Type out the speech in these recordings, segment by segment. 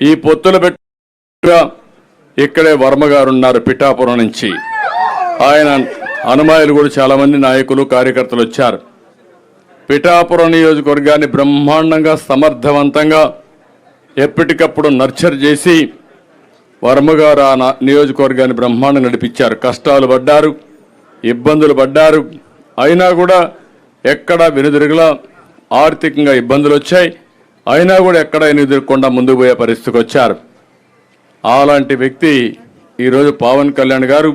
ఈ పొత్తుల ఇక్కడే వర్మ గారు ఉన్నారు పిఠాపురం నుంచి. ఆయన అనుమాయులు కూడా చాలా మంది నాయకులు కార్యకర్తలు వచ్చారు. పిఠాపురం నియోజకవర్గాన్ని బ్రహ్మాండంగా సమర్థవంతంగా ఎప్పటికప్పుడు నర్చర్ చేసి వర్మ గారు ఆ నియోజకవర్గాన్ని బ్రహ్మాండంగా నడిపించారు. కష్టాలు పడ్డారు, ఇబ్బందులు పడ్డారు, అయినా కూడా ఎక్కడా వెనుదిరుగులా ఆర్థికంగా ఇబ్బందులు వచ్చాయి, అయినా కూడా ఎక్కడ ఎదుర్కొండా ముందుకు పోయే పరిస్థితికి వచ్చారు. అలాంటి వ్యక్తి ఈరోజు పవన్ కళ్యాణ్ గారు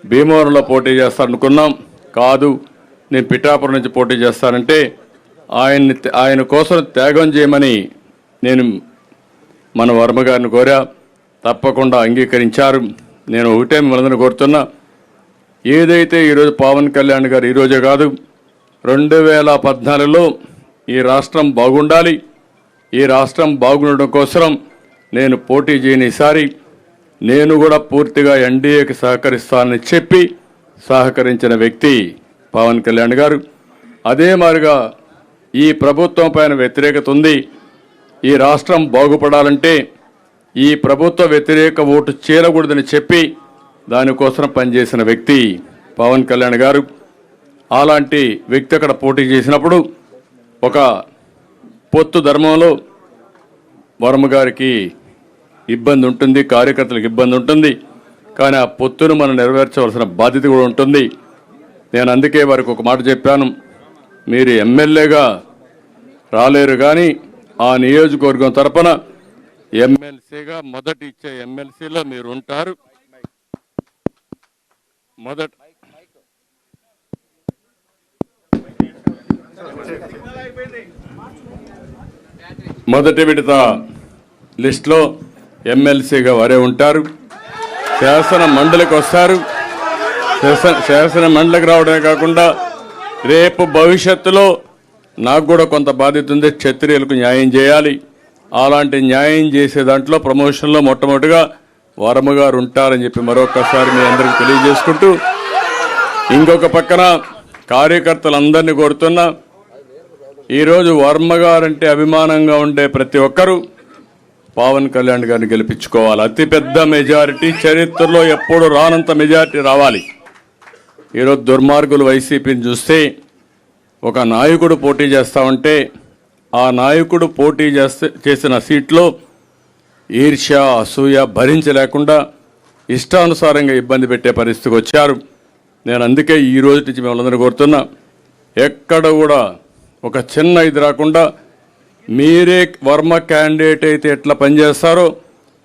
భీమవరంలో పోటీ చేస్తారనుకున్నాం, కాదు నేను పిఠాపురం నుంచి పోటీ చేస్తానంటే ఆయన కోసం త్యాగం చేయమని నేను మన వర్మ గారిని కోరా. తప్పకుండా అంగీకరించారు. నేను ఒకటే మిమ్మల్ని కోరుతున్నా, ఏదైతే ఈరోజు పవన్ కళ్యాణ్ గారు ఈరోజే కాదు 2014లో ఈ రాష్ట్రం బాగుండాలి, ఈ రాష్ట్రం బాగుండడం కోసం నేను పోటీ చేయని ఈసారి నేను కూడా పూర్తిగా ఎన్డీఏకి సహకరిస్తానని చెప్పి సహకరించిన వ్యక్తి పవన్ కళ్యాణ్ గారు. అదే మాదిరిగా ఈ ప్రభుత్వం పైన వ్యతిరేకత ఉంది, ఈ రాష్ట్రం బాగుపడాలంటే ఈ ప్రభుత్వ వ్యతిరేక ఓటు చేరకూడదని చెప్పి దానికోసం పనిచేసిన వ్యక్తి పవన్ కళ్యాణ్ గారు. అలాంటి వ్యక్తి అక్కడ పోటీ చేసినప్పుడు ఒక పొత్తు ధర్మంలో వర్మ గారికి ఇబ్బంది ఉంటుంది, కార్యకర్తలకు ఇబ్బంది ఉంటుంది, కానీ ఆ పొత్తును మనం నెరవేర్చవలసిన బాధ్యత కూడా ఉంటుంది. నేను అందుకే వారికి ఒక మాట చెప్పాను, మీరు ఎమ్మెల్యేగా రాలేరు కానీ ఆ నియోజకవర్గం తరపున ఎమ్మెల్సీగా మొదటి ఇచ్చే ఎమ్మెల్సీలో మీరు ఉంటారు. మొదటి విడత లిస్టులో ఎమ్మెల్సీగా వారే ఉంటారు. శాసన మండలికి వస్తారు. శాసన మండలికి రావడమే కాకుండా రేపు భవిష్యత్తులో నాకు కూడా కొంత బాధ్యత ఉంది, క్షత్రియులకు న్యాయం చేయాలి. అలాంటి న్యాయం చేసే దాంట్లో ప్రమోషన్లో మొట్టమొదటిగా వర్మ గారు ఉంటారని చెప్పి మరొకసారి మీ అందరికీ తెలియజేసుకుంటూ, ఇంకొక పక్కన కార్యకర్తలందరినీ కోరుతున్నా, ఈరోజు వర్మ గారంటే అభిమానంగా ఉండే ప్రతి ఒక్కరూ పవన్ కళ్యాణ్ గారిని గెలిపించుకోవాలి. అతిపెద్ద మెజారిటీ, చరిత్రలో ఎప్పుడు రానంత మెజారిటీ రావాలి. ఈరోజు దుర్మార్గులు వైసీపీని చూస్తే ఒక నాయకుడు పోటీ చేస్తామంటే ఆ నాయకుడు పోటీ చేసిన సీట్లో ఈర్ష్య అసూయ భరించలేకుండా ఇష్టానుసారంగా ఇబ్బంది పెట్టే పరిస్థితికి వచ్చారు. నేను అందుకే ఈ రోజు నుంచి మిమ్మల్ని కోరుతున్నా, ఎక్కడ కూడా ఒక చిన్న ఇది రాకుండా మీరే వర్మ క్యాండిడేట్ అయితే ఎట్లా పనిచేస్తారో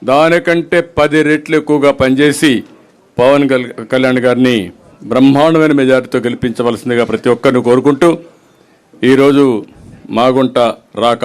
దానికంటే 10 రెట్లు ఎక్కువగా పనిచేసి పవన్ కళ్యాణ్ గారిని బ్రహ్మాండమైన మెజారిటీతో గెలిపించవలసిందిగా ప్రతి ఒక్కరిని కోరుకుంటూ, ఈరోజు మాగుంట రాక